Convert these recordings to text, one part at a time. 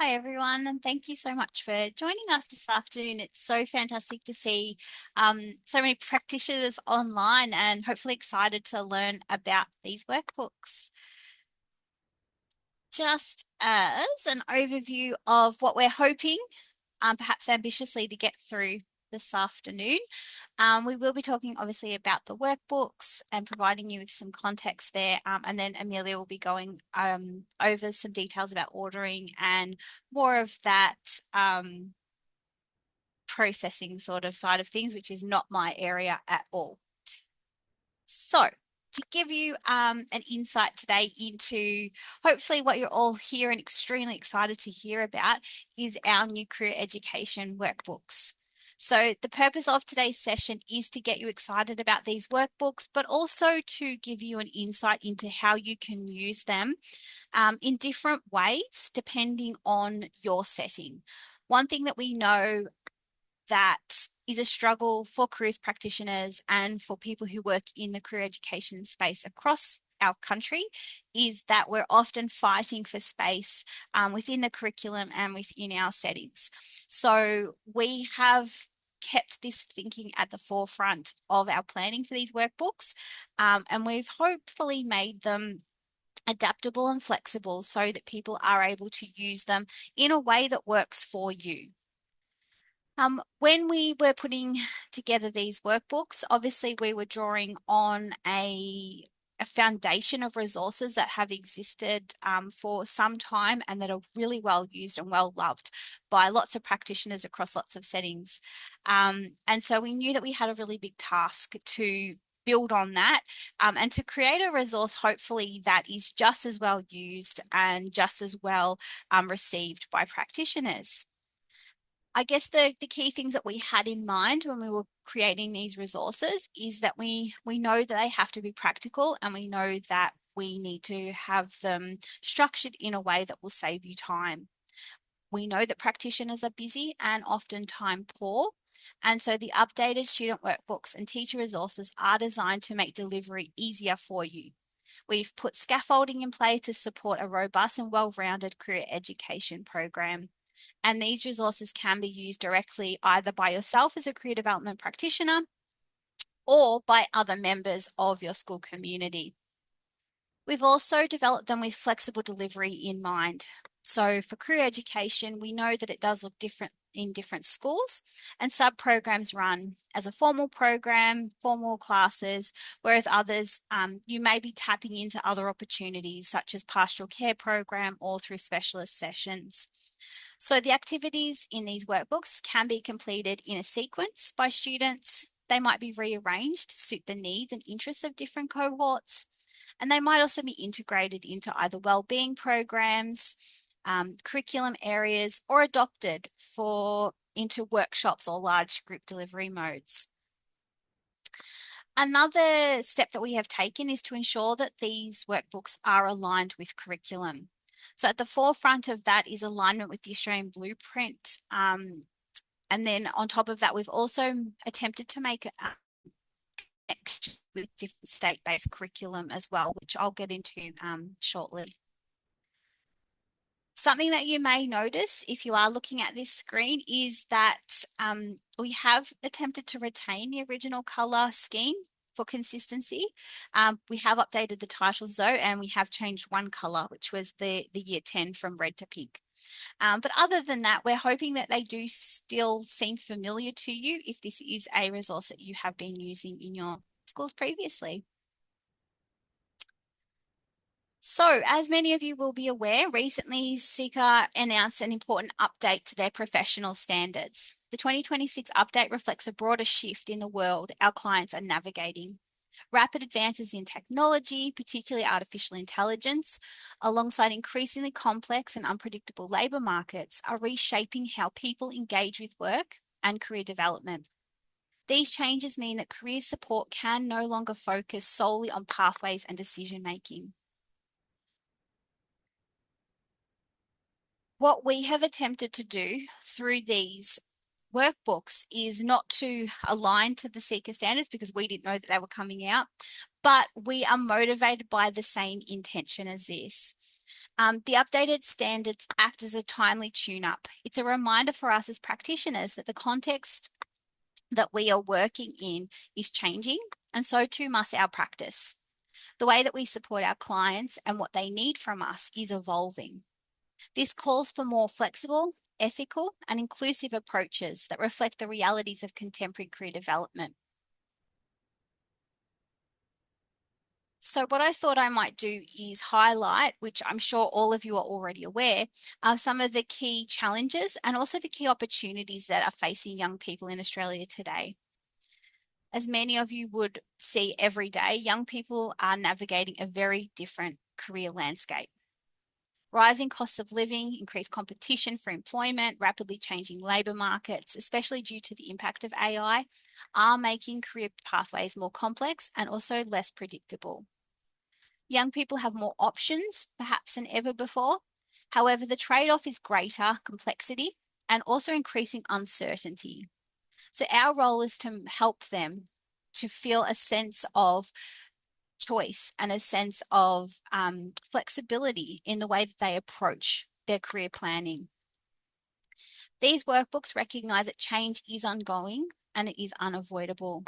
Hi, everyone, and thank you so much for joining us this afternoon. It's so fantastic to see so many practitioners online and hopefully excited to learn about these workbooks. Just as an overview of what we're hoping, perhaps ambitiously, to get through this afternoon. We will be talking obviously about the workbooks and providing you with some context there. And then Amelia will be going over some details about ordering and more of that processing sort of side of things, which is not my area at all. So to give you an insight today into hopefully what you're all here and extremely excited to hear about is our new career education workbooks. So the purpose of today's session is to get you excited about these workbooks, but also to give you an insight into how you can use them in different ways depending on your setting. One thing that we know that is a struggle for careers practitioners and for people who work in the career education space across our country is that we're often fighting for space within the curriculum and within our settings. So we have kept this thinking at the forefront of our planning for these workbooks, and we've hopefully made them adaptable and flexible so that people are able to use them in a way that works for you. When we were putting together these workbooks, obviously we were drawing on a foundation of resources that have existed for some time and that are really well used and well loved by lots of practitioners across lots of settings. And so we knew that we had a really big task to build on that and to create a resource hopefully that is just as well used and just as well received by practitioners. I guess the key things that we had in mind when we were creating these resources is that we know that they have to be practical, and we know that we need to have them structured in a way that will save you time. We know that practitioners are busy and often time poor, and so the updated student workbooks and teacher resources are designed to make delivery easier for you. We've put scaffolding in place to support a robust and well-rounded career education program. And these resources can be used directly either by yourself as a career development practitioner or by other members of your school community. We've also developed them with flexible delivery in mind. So for career education, we know that it does look different in different schools, and sub-programs run as a formal program, formal classes, whereas others, you may be tapping into other opportunities such as pastoral care program or through specialist sessions. So the activities in these workbooks can be completed in a sequence by students. They might be rearranged to suit the needs and interests of different cohorts. And they might also be integrated into either wellbeing programs, curriculum areas, or adopted into workshops or large group delivery modes. Another step that we have taken is to ensure that these workbooks are aligned with curriculum. So at the forefront of that is alignment with the Australian Blueprint. And then on top of that, we've also attempted to make a connection with different state-based curriculum as well, which I'll get into shortly. Something that you may notice if you are looking at this screen is that we have attempted to retain the original colour scheme for consistency. We have updated the titles though, and we have changed one colour, which was the year 10 from red to pink. But other than that, we're hoping that they do still seem familiar to you if this is a resource that you have been using in your schools previously. So, as many of you will be aware, recently CICA announced an important update to their professional standards. The 2026 update reflects a broader shift in the world our clients are navigating. Rapid advances in technology, particularly artificial intelligence, alongside increasingly complex and unpredictable labour markets, are reshaping how people engage with work and career development. These changes mean that career support can no longer focus solely on pathways and decision making. What we have attempted to do through these workbooks is not to align to the CICA standards because we didn't know that they were coming out, but we are motivated by the same intention as this. The updated standards act as a timely tune-up. It's a reminder for us as practitioners that the context that we are working in is changing, and so too must our practice. The way that we support our clients and what they need from us is evolving. This calls for more flexible, ethical, and inclusive approaches that reflect the realities of contemporary career development. So what I thought I might do is highlight, which I'm sure all of you are already aware, some of the key challenges and also the key opportunities that are facing young people in Australia today. As many of you would see every day, young people are navigating a very different career landscape. Rising costs of living, increased competition for employment, rapidly changing labour markets, especially due to the impact of AI, are making career pathways more complex and also less predictable. Young people have more options, perhaps than ever before. However, the trade-off is greater complexity and also increasing uncertainty. So our role is to help them to feel a sense of choice and a sense of flexibility in the way that they approach their career planning. These workbooks recognize that change is ongoing and it is unavoidable.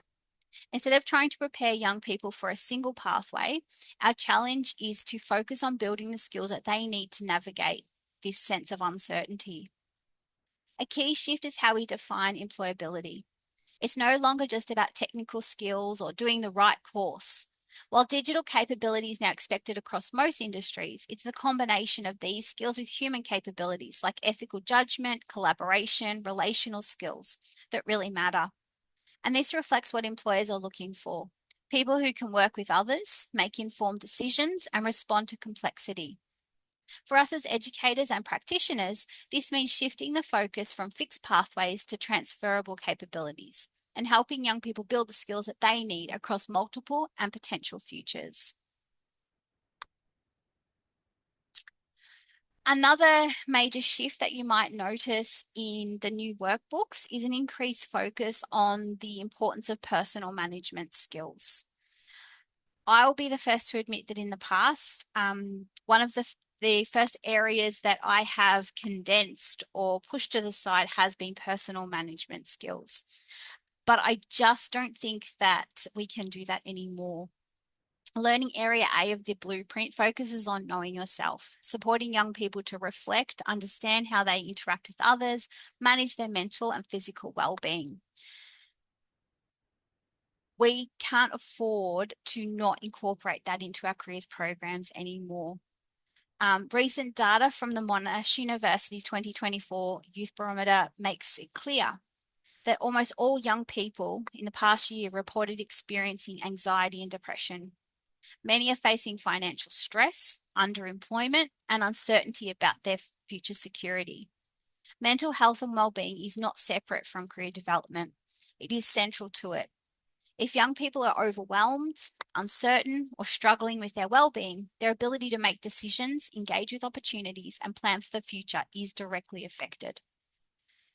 Instead of trying to prepare young people for a single pathway, our challenge is to focus on building the skills that they need to navigate this sense of uncertainty. A key shift is how we define employability. It's no longer just about technical skills or doing the right course. While digital capability is now expected across most industries, it's the combination of these skills with human capabilities like ethical judgment, collaboration, relational skills that really matter. And this reflects what employers are looking for. People who can work with others, make informed decisions, and respond to complexity. For us as educators and practitioners, this means shifting the focus from fixed pathways to transferable capabilities and helping young people build the skills that they need across multiple and potential futures. Another major shift that you might notice in the new workbooks is an increased focus on the importance of personal management skills. I will be the first to admit that in the past, one of the first areas that I have condensed or pushed to the side has been personal management skills. But I just don't think that we can do that anymore. Learning Area A of the blueprint focuses on knowing yourself, supporting young people to reflect, understand how they interact with others, manage their mental and physical well-being. We can't afford to not incorporate that into our careers programs anymore. Recent data from the Monash University's 2024 Youth Barometer makes it clear that almost all young people in the past year reported experiencing anxiety and depression. Many are facing financial stress, underemployment, and uncertainty about their future security. Mental health and well-being is not separate from career development. It is central to it. If young people are overwhelmed, uncertain, or struggling with their well-being, their ability to make decisions, engage with opportunities, and plan for the future is directly affected.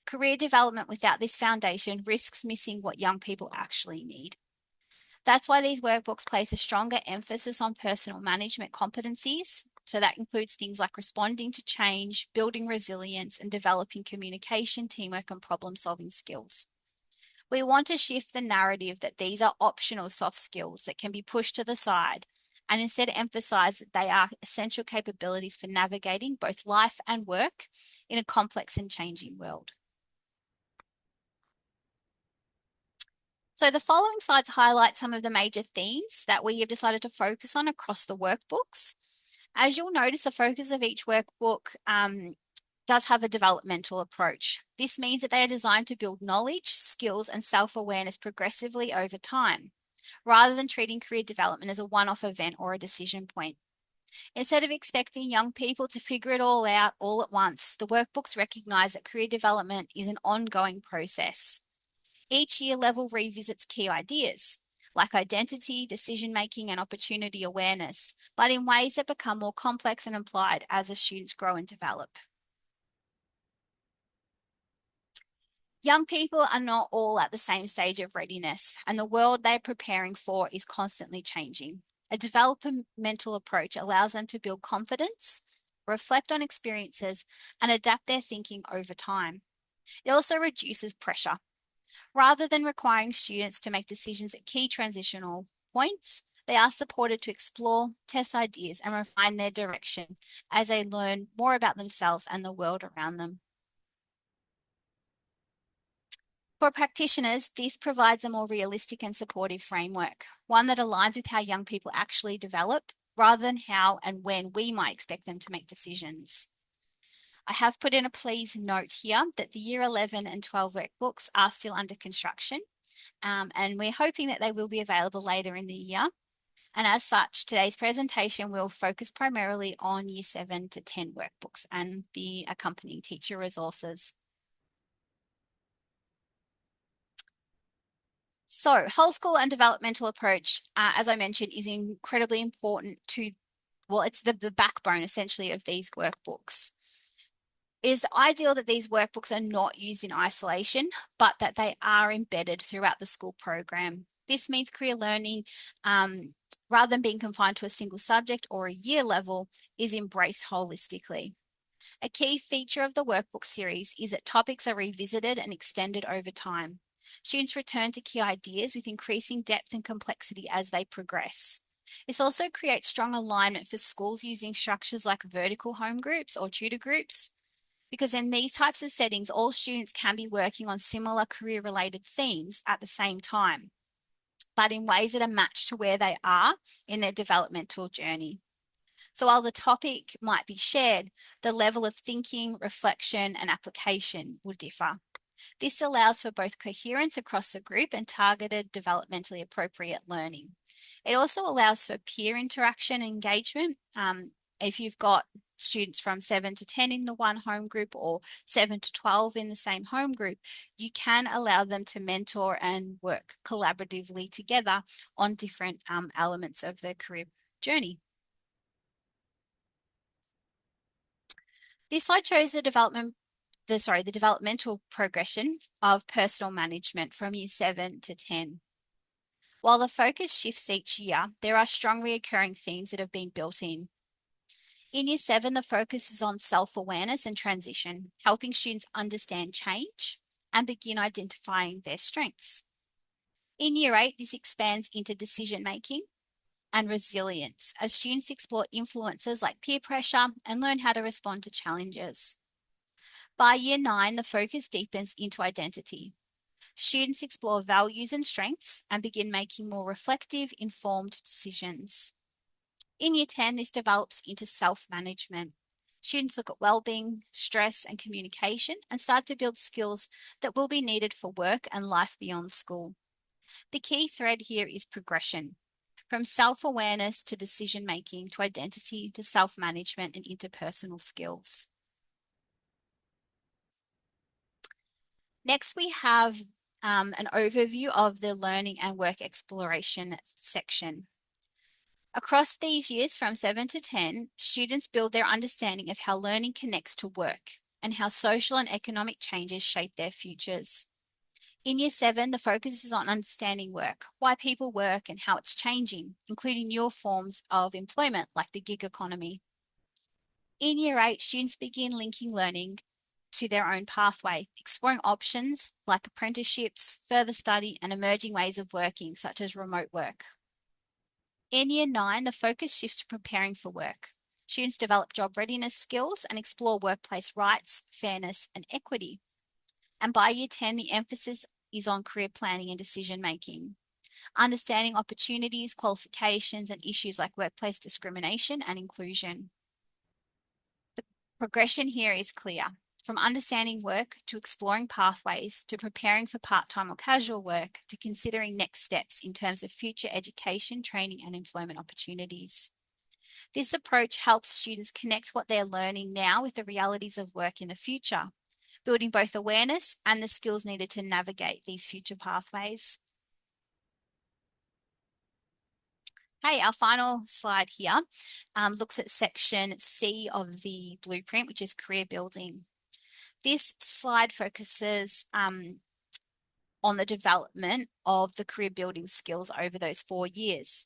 Career development without this foundation risks missing what young people actually need. That's why these workbooks place a stronger emphasis on personal management competencies. So that includes things like responding to change, building resilience, and developing communication, teamwork, and problem-solving skills. We want to shift the narrative that these are optional soft skills that can be pushed to the side and instead emphasize that they are essential capabilities for navigating both life and work in a complex and changing world. So the following slides highlight some of the major themes that we have decided to focus on across the workbooks. As you'll notice, the focus of each workbook does have a developmental approach. This means that they are designed to build knowledge, skills, and self-awareness progressively over time, rather than treating career development as a one-off event or a decision point. Instead of expecting young people to figure it all out all at once, the workbooks recognize that career development is an ongoing process. Each year level revisits key ideas, like identity, decision-making, and opportunity awareness, but in ways that become more complex and applied as the students grow and develop. Young people are not all at the same stage of readiness, and the world they're preparing for is constantly changing. A developmental approach allows them to build confidence, reflect on experiences, and adapt their thinking over time. It also reduces pressure. Rather than requiring students to make decisions at key transitional points, they are supported to explore, test ideas, and refine their direction as they learn more about themselves and the world around them. For practitioners, this provides a more realistic and supportive framework, one that aligns with how young people actually develop rather than how and when we might expect them to make decisions. I have put in a please note here that the Year 11 and 12 workbooks are still under construction, and we're hoping that they will be available later in the year. And as such, today's presentation will focus primarily on Year 7 to 10 workbooks and the accompanying teacher resources. So whole school and developmental approach, as I mentioned, is incredibly important to, well, it's the backbone essentially of these workbooks. It is ideal that these workbooks are not used in isolation, but that they are embedded throughout the school program. This means career learning, rather than being confined to a single subject or a year level, is embraced holistically. A key feature of the workbook series is that topics are revisited and extended over time. Students return to key ideas with increasing depth and complexity as they progress. This also creates strong alignment for schools using structures like vertical home groups or tutor groups, because in these types of settings, all students can be working on similar career-related themes at the same time, but in ways that are matched to where they are in their developmental journey. So while the topic might be shared, the level of thinking, reflection, and application will differ. This allows for both coherence across the group and targeted developmentally appropriate learning. It also allows for peer interaction and engagement. If you've got students from 7 to 10 in the one home group or 7 to 12 in the same home group, you can allow them to mentor and work collaboratively together on different elements of their career journey. This slide shows the developmental progression of personal management from year 7 to 10. While the focus shifts each year, there are strong recurring themes that have been built in. In year 7, the focus is on self-awareness and transition, helping students understand change and begin identifying their strengths. In year 8, this expands into decision-making and resilience as students explore influences like peer pressure and learn how to respond to challenges. By year 9, the focus deepens into identity. Students explore values and strengths and begin making more reflective, informed decisions. In year 10, this develops into self-management. Students look at well-being, stress, and communication and start to build skills that will be needed for work and life beyond school. The key thread here is progression, from self-awareness to decision-making to identity to self-management and interpersonal skills. Next, we have an overview of the learning and work exploration section. Across these years from 7 to 10, students build their understanding of how learning connects to work and how social and economic changes shape their futures. In year 7, the focus is on understanding work, why people work and how it's changing, including newer forms of employment like the gig economy. In year 8, students begin linking learning to their own pathway, exploring options like apprenticeships, further study, and emerging ways of working, such as remote work. In year 9, the focus shifts to preparing for work. Students develop job readiness skills and explore workplace rights, fairness, and equity. And by year 10, the emphasis is on career planning and decision making, understanding opportunities, qualifications, and issues like workplace discrimination and inclusion. The progression here is clear. From understanding work to exploring pathways to preparing for part-time or casual work to considering next steps in terms of future education, training, and employment opportunities. This approach helps students connect what they're learning now with the realities of work in the future, building both awareness and the skills needed to navigate these future pathways. Hey, our final slide here looks at section C of the blueprint, which is career building. This slide focuses on the development of the career building skills over those 4 years.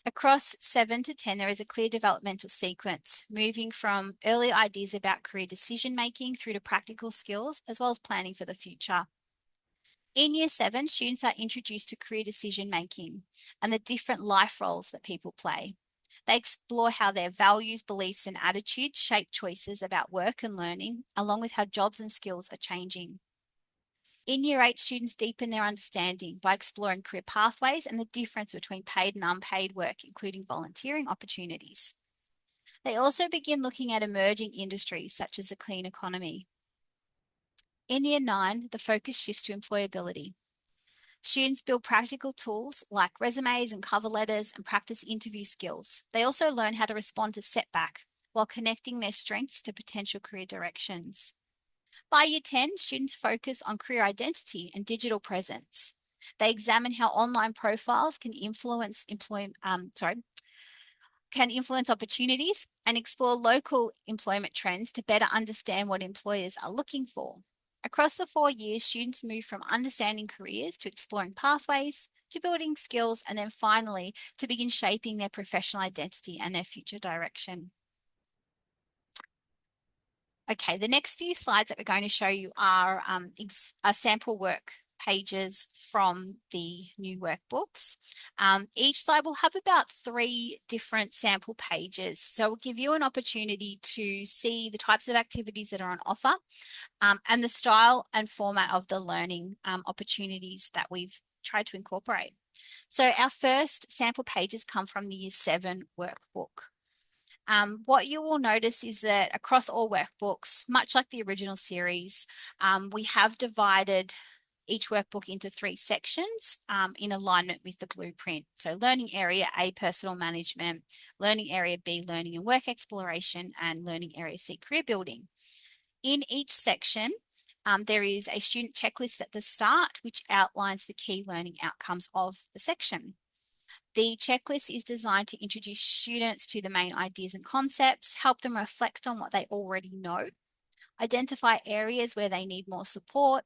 Across 7 to 10, there is a clear developmental sequence, moving from early ideas about career decision making through to practical skills, as well as planning for the future. In year 7, students are introduced to career decision making and the different life roles that people play. They explore how their values, beliefs, and attitudes shape choices about work and learning, along with how jobs and skills are changing. In year 8, students deepen their understanding by exploring career pathways and the difference between paid and unpaid work, including volunteering opportunities. They also begin looking at emerging industries such as the clean economy. In year 9, the focus shifts to employability. Students build practical tools like resumes and cover letters and practice interview skills. They also learn how to respond to setback while connecting their strengths to potential career directions. By year 10, students focus on career identity and digital presence. They examine how online profiles can influence opportunities and explore local employment trends to better understand what employers are looking for. Across the 4 years, students move from understanding careers to exploring pathways, to building skills, and then finally to begin shaping their professional identity and their future direction. Okay, the next few slides that we're going to show you are sample work pages from the new workbooks. Each slide will have about 3 different sample pages. So we'll give you an opportunity to see the types of activities that are on offer and the style and format of the learning opportunities that we've tried to incorporate. So our first sample pages come from the Year 7 workbook. What you will notice is that across all workbooks, much like the original series, we have divided each workbook into 3 sections in alignment with the blueprint. So learning area A, personal management, learning area B, learning and work exploration, and learning area C, career building. In each section, there is a student checklist at the start, which outlines the key learning outcomes of the section. The checklist is designed to introduce students to the main ideas and concepts, help them reflect on what they already know, identify areas where they need more support,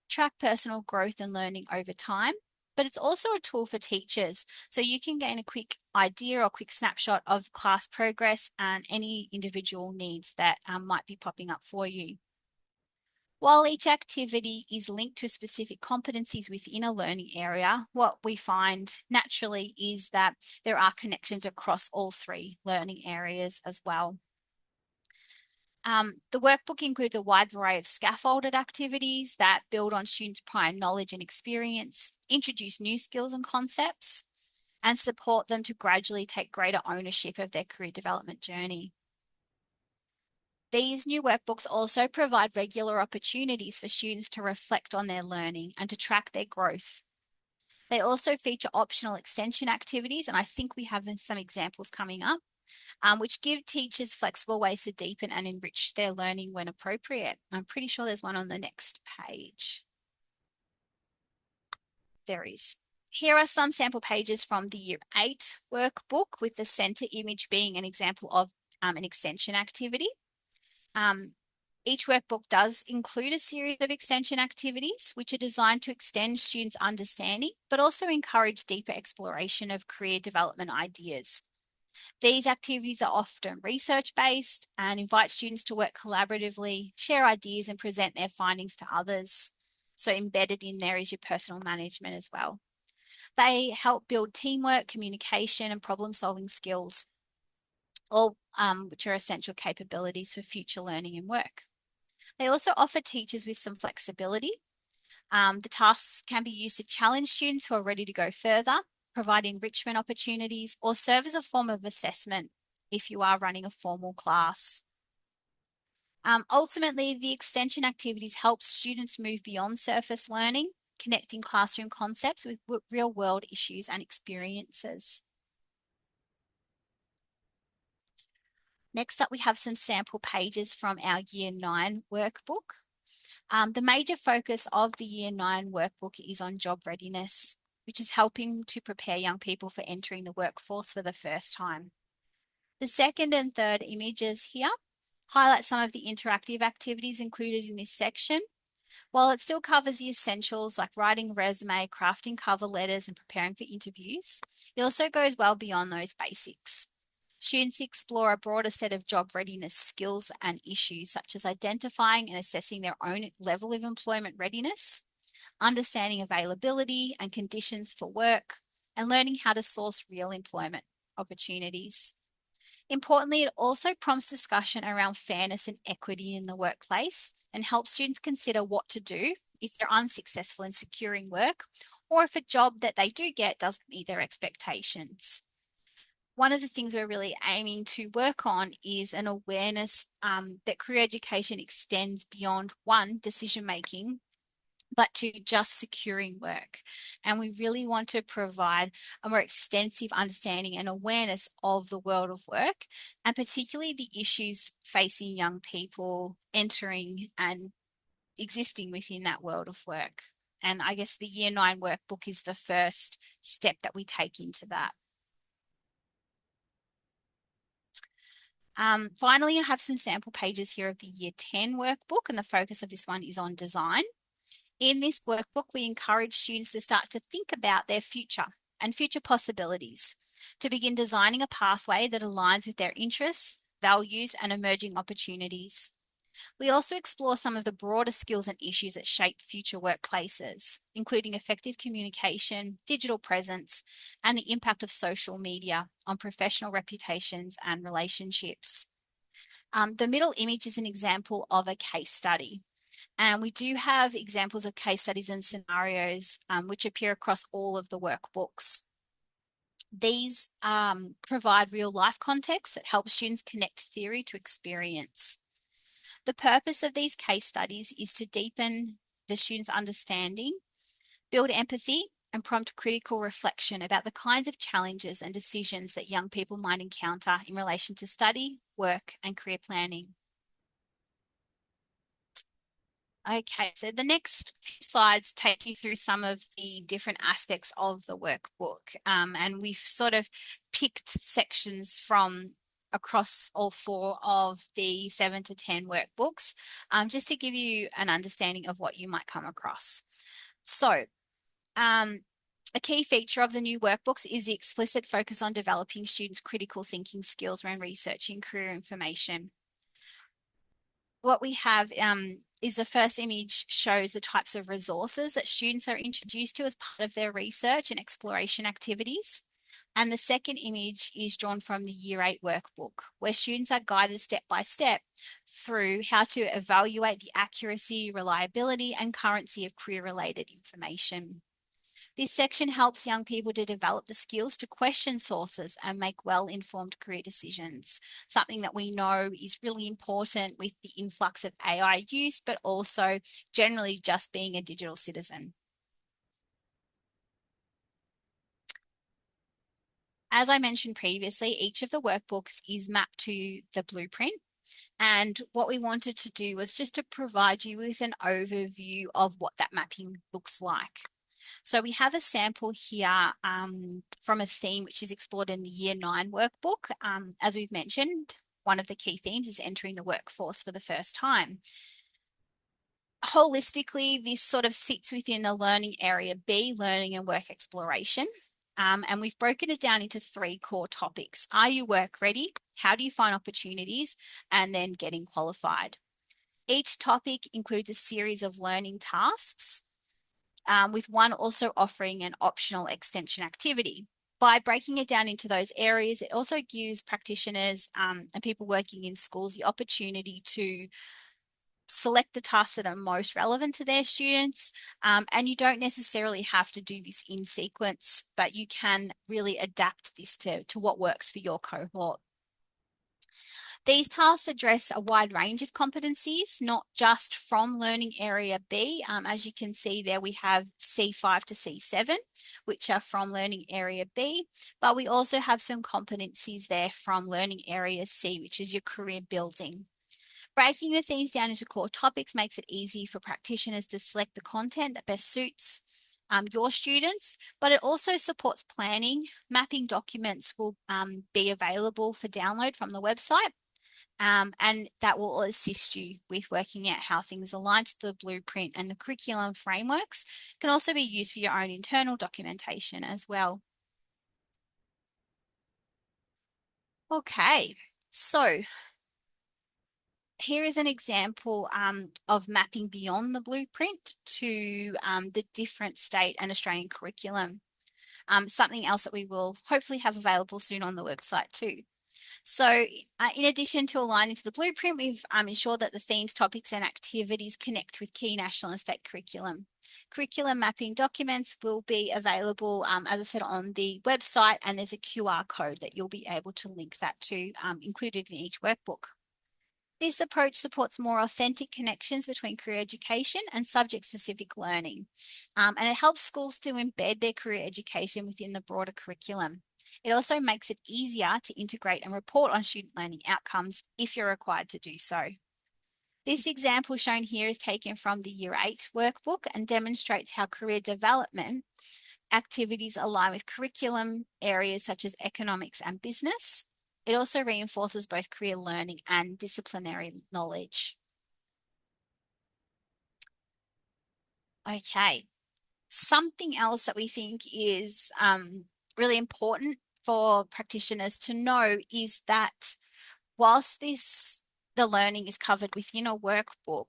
track personal growth and learning over time. But it's also a tool for teachers, so you can gain a quick idea or quick snapshot of class progress and any individual needs that might be popping up for you. While each activity is linked to specific competencies within a learning area, what we find naturally is that there are connections across all 3 learning areas as well. The workbook includes a wide variety of scaffolded activities that build on students' prior knowledge and experience, introduce new skills and concepts, and support them to gradually take greater ownership of their career development journey. These new workbooks also provide regular opportunities for students to reflect on their learning and to track their growth. They also feature optional extension activities, and I think we have some examples coming up, which give teachers flexible ways to deepen and enrich their learning when appropriate. I'm pretty sure there's one on the next page. There is. Here are some sample pages from the Year 8 workbook, with the center image being an example of an extension activity. Each workbook does include a series of extension activities, which are designed to extend students' understanding, but also encourage deeper exploration of career development ideas. These activities are often research-based and invite students to work collaboratively, share ideas, and present their findings to others. So embedded in there is your personal management as well. They help build teamwork, communication, and problem-solving skills, all which are essential capabilities for future learning and work. They also offer teachers with some flexibility. The tasks can be used to challenge students who are ready to go further, provide enrichment opportunities, or serve as a form of assessment if you are running a formal class. Ultimately, the extension activities help students move beyond surface learning, connecting classroom concepts with real-world issues and experiences. Next up, we have some sample pages from our Year 9 workbook. The major focus of the Year 9 workbook is on job readiness, which is helping to prepare young people for entering the workforce for the first time. The second and third images here highlight some of the interactive activities included in this section. While it still covers the essentials like writing a resume, crafting cover letters, and preparing for interviews, it also goes well beyond those basics. Students explore a broader set of job readiness skills and issues, such as identifying and assessing their own level of employment readiness, understanding availability and conditions for work, and learning how to source real employment opportunities. Importantly, it also prompts discussion around fairness and equity in the workplace and helps students consider what to do if they're unsuccessful in securing work or if a job that they do get doesn't meet their expectations. One of the things we're really aiming to work on is an awareness that career education extends beyond one, decision making, but to just securing work. And we really want to provide a more extensive understanding and awareness of the world of work, and particularly the issues facing young people entering and existing within that world of work. And I guess the Year 9 workbook is the first step that we take into that. Finally, I have some sample pages here of the Year 10 workbook, and the focus of this one is on design. In this workbook, we encourage students to start to think about their future and future possibilities, to begin designing a pathway that aligns with their interests, values, and emerging opportunities. We also explore some of the broader skills and issues that shape future workplaces, including effective communication, digital presence, and the impact of social media on professional reputations and relationships. The middle image is an example of a case study. And we do have examples of case studies and scenarios which appear across all of the workbooks. These provide real life context that helps students connect theory to experience. The purpose of these case studies is to deepen the students' understanding, build empathy, and prompt critical reflection about the kinds of challenges and decisions that young people might encounter in relation to study, work, and career planning. Okay, so the next few slides take you through some of the different aspects of the workbook. And we've sort of picked sections from across all 4 of the 7 to 10 workbooks, just to give you an understanding of what you might come across. So a key feature of the new workbooks is the explicit focus on developing students' critical thinking skills when researching career information. What we have is the first image shows the types of resources that students are introduced to as part of their research and exploration activities. And the second image is drawn from the Year 8 workbook, where students are guided step by step through how to evaluate the accuracy, reliability, and currency of career-related information. This section helps young people to develop the skills to question sources and make well-informed career decisions, something that we know is really important with the influx of AI use, but also generally just being a digital citizen. As I mentioned previously, each of the workbooks is mapped to the blueprint. And what we wanted to do was just to provide you with an overview of what that mapping looks like. So we have a sample here from a theme which is explored in the Year 9 workbook. As we've mentioned, one of the key themes is entering the workforce for the first time. Holistically, this sort of sits within the learning area B, learning and work exploration. And we've broken it down into 3 core topics. Are you work ready? How do you find opportunities? And then getting qualified. Each topic includes a series of learning tasks, with one also offering an optional extension activity. By breaking it down into those areas, it also gives practitioners and people working in schools the opportunity to select the tasks that are most relevant to their students. And you don't necessarily have to do this in sequence, but you can really adapt this to what works for your cohort. These tasks address a wide range of competencies, not just from learning area B. As you can see there, we have C5 to C7, which are from learning area B, but we also have some competencies there from learning area C, which is your career building. Breaking the themes down into core topics makes it easy for practitioners to select the content that best suits your students, but it also supports planning. Mapping documents will be available for download from the website. And that will assist you with working out how things align to the blueprint, and the curriculum frameworks can also be used for your own internal documentation as well. Okay, so here is an example of mapping beyond the blueprint to the different state and Australian curriculum. Something else that we will hopefully have available soon on the website too. So in addition to aligning to the blueprint, we've ensured that the themes, topics and activities connect with key national and state curriculum. Curriculum mapping documents will be available, as I said, on the website, and there's a QR code that you'll be able to link that to, included in each workbook. This approach supports more authentic connections between career education and subject-specific learning, and it helps schools to embed their career education within the broader curriculum. It also makes it easier to integrate and report on student learning outcomes if you're required to do so. This example shown here is taken from the Year 8 workbook and demonstrates how career development activities align with curriculum areas such as economics and business. It also reinforces both career learning and disciplinary knowledge. Okay, something else that we think is really important for practitioners to know is that whilst the learning is covered within a workbook,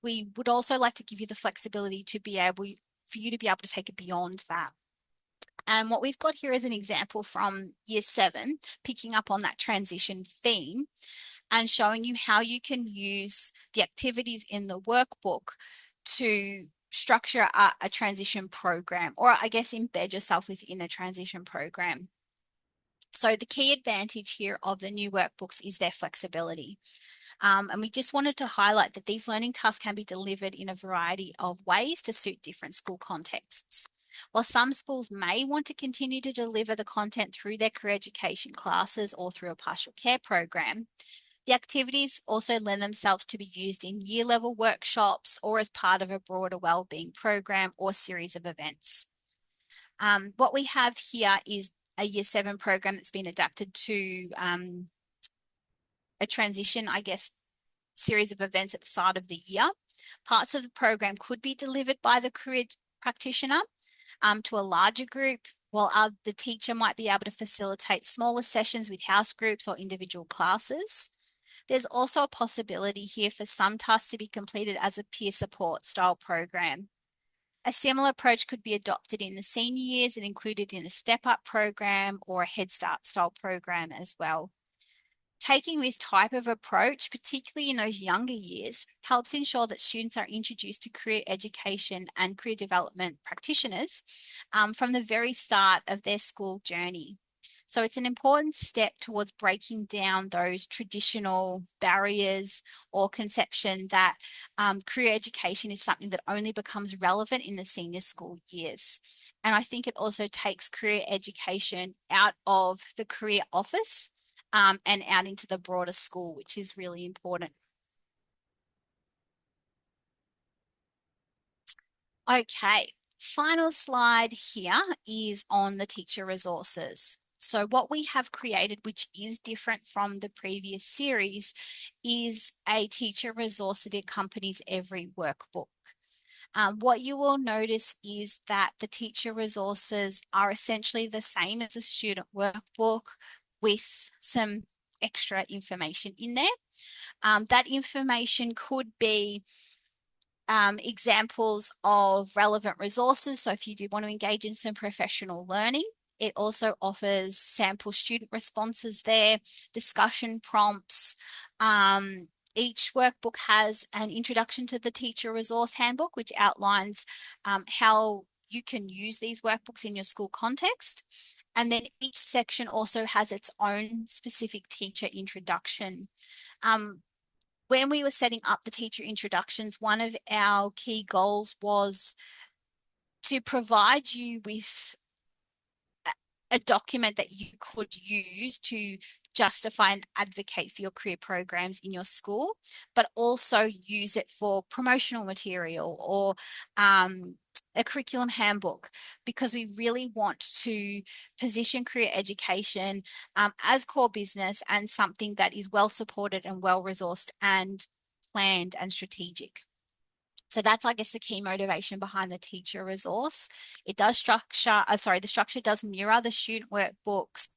we would also like to give you the flexibility to be able for you to be able to take it beyond that. And what we've got here is an example from Year 7, picking up on that transition theme and showing you how you can use the activities in the workbook to structure a transition program, or I guess embed yourself within a transition program. So the key advantage here of the new workbooks is their flexibility. And we just wanted to highlight that these learning tasks can be delivered in a variety of ways to suit different school contexts. While some schools may want to continue to deliver the content through their career education classes or through a partial care program, the activities also lend themselves to be used in year level workshops or as part of a broader wellbeing program or series of events. What we have here is a Year 7 program that's been adapted to a transition, I guess, series of events at the start of the year. Parts of the program could be delivered by the career practitioner to a larger group, while the teacher might be able to facilitate smaller sessions with house groups or individual classes. There's also a possibility here for some tasks to be completed as a peer support style program. A similar approach could be adopted in the senior years and included in a step-up program or a Head Start style program as well. Taking this type of approach, particularly in those younger years, helps ensure that students are introduced to career education and career development practitioners from the very start of their school journey. So it's an important step towards breaking down those traditional barriers or conception that career education is something that only becomes relevant in the senior school years. And I think it also takes career education out of the career office and out into the broader school, which is really important. Okay, final slide here is on the teacher resources. So what we have created, which is different from the previous series, is a teacher resource that accompanies every workbook. What you will notice is that the teacher resources are essentially the same as a student workbook with some extra information in there. That information could be examples of relevant resources. So if you did want to engage in some professional learning, it also offers sample student responses there, discussion prompts. Each workbook has an introduction to the teacher resource handbook, which outlines how you can use these workbooks in your school context. And then each section also has its own specific teacher introduction. When we were setting up the teacher introductions, one of our key goals was to provide you with a document that you could use to justify and advocate for your career programs in your school, but also use it for promotional material or a curriculum handbook, because we really want to position career education as core business and something that is well supported and well resourced and planned and strategic. So that's, I guess, the key motivation behind the teacher resource. It does structure, the structure does mirror the student workbooks,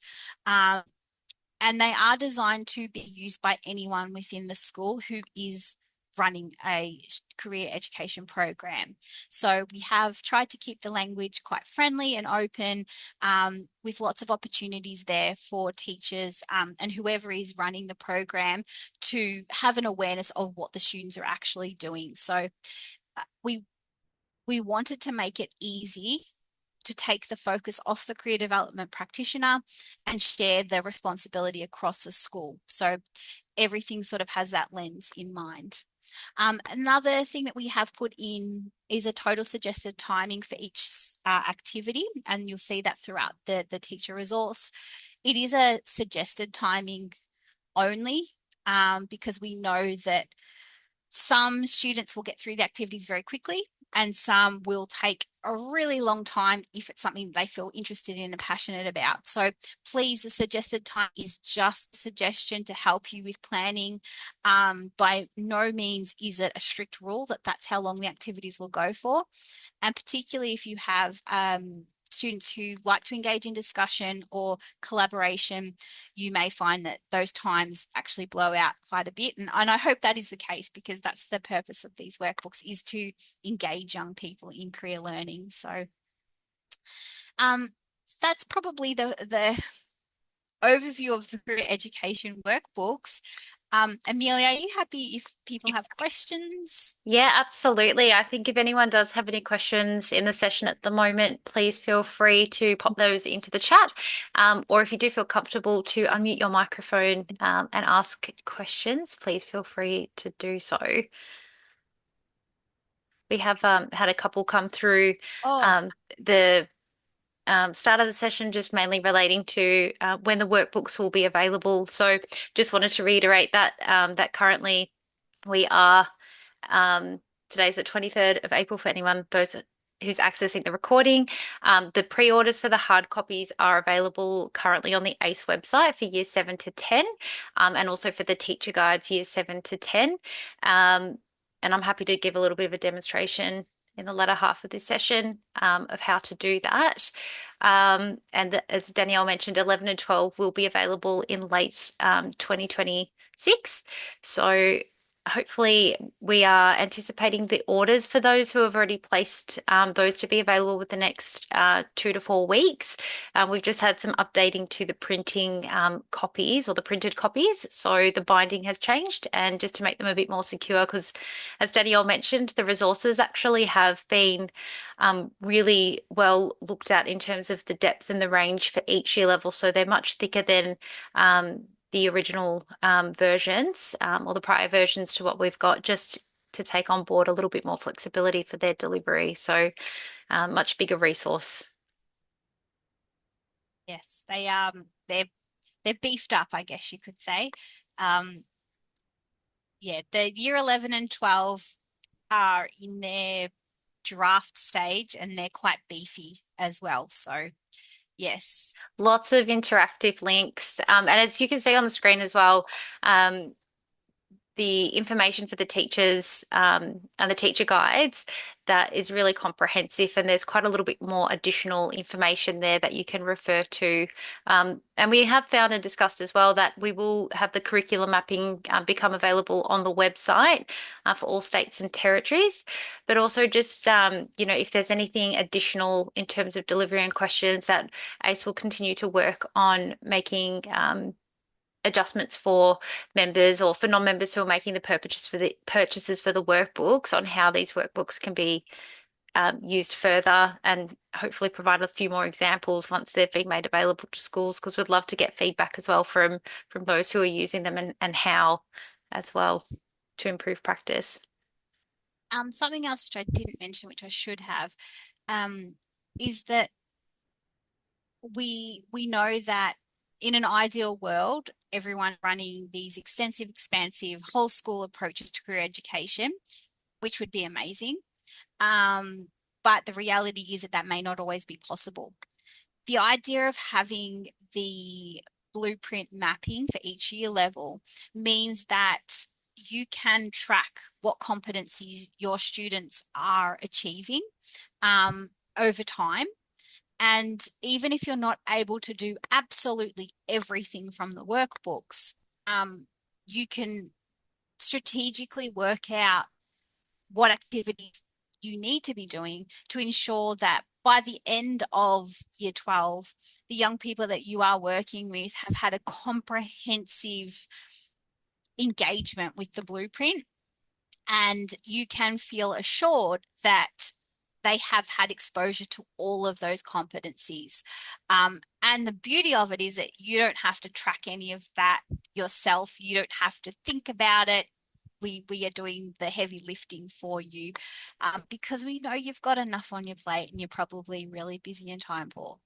and they are designed to be used by anyone within the school who is running a career education program. So we have tried to keep the language quite friendly and open, with lots of opportunities there for teachers and whoever is running the program to have an awareness of what the students are actually doing. So we wanted to make it easy to take the focus off the career development practitioner and share the responsibility across the school. So everything sort of has that lens in mind. Another thing that we have put in is a total suggested timing for each activity, and you'll see that throughout the teacher resource. It is a suggested timing only, because we know that some students will get through the activities very quickly, and some will take a really long time if it's something they feel interested in and passionate about. So please, the suggested time is just a suggestion to help you with planning. By no means is it a strict rule that that's how long the activities will go for. And particularly if you have students who like to engage in discussion or collaboration, you may find that those times actually blow out quite a bit. And I hope that is the case, because that's the purpose of these workbooks, is to engage young people in career learning. So that's probably the overview of the career education workbooks. Amelia, are you happy if people have questions? Yeah, absolutely. I think if anyone does have any questions in the session at the moment, please feel free to pop those into the chat. Or if you do feel comfortable to unmute your microphone and ask questions, please feel free to do so. We have had a couple come through Oh, the start of the session, just mainly relating to when the workbooks will be available. So just wanted to reiterate that that currently we are today's the 23rd of April for anyone those who's accessing the recording. The pre-orders for the hard copies are available currently on the ACE website for years 7 to 10, and also for the teacher guides years 7 to 10. And I'm happy to give a little bit of a demonstration in the latter half of this session of how to do that. As Danielle mentioned, 11 and 12 will be available in late 2026. So hopefully we are anticipating the orders for those who have already placed those to be available with the next 2 to 4 weeks. We've just had some updating to the printing copies, or the printed copies. So the binding has changed, and just to make them a bit more secure, because as Danielle mentioned, the resources actually have been really well looked at in terms of the depth and the range for each year level. So they're much thicker than the original versions, or the prior versions to what we've got, just to take on board a little bit more flexibility for their delivery. So much bigger resource. yes, they're beefed up, I guess you could say. Um, yeah, the year 11 and 12 are in their draft stage, and they're quite beefy as well. So yes. Lots of interactive links. And as you can see on the screen as well, the information for the teachers and the teacher guides, that is really comprehensive, and there's quite a little bit more additional information there that you can refer to. And we have found and discussed as well that we will have the curriculum mapping become available on the website for all states and territories, but also just, if there's anything additional in terms of delivery and questions, that ACE will continue to work on making adjustments for members or for non-members who are making the purchases for the workbooks, on how these workbooks can be used further, and hopefully provide a few more examples once they've been made available to schools, because we'd love to get feedback as well from those who are using them, and how as well to improve practice. Something else which I didn't mention, which I should have, is that we know that in an ideal world, everyone running these extensive, expansive whole school approaches to career education, which would be amazing. but the reality is that that may not always be possible. The idea of having the blueprint mapping for each year level means that you can track what competencies your students are achieving over time. And even if you're not able to do absolutely everything from the workbooks, you can strategically work out what activities you need to be doing to ensure that by the end of year 12, the young people that you are working with have had a comprehensive engagement with the blueprint, and you can feel assured that they have had exposure to all of those competencies. And the beauty of it is that you don't have to track any of that yourself. You don't have to think about it. We are doing the heavy lifting for you because we know you've got enough on your plate and you're probably really busy and time poor.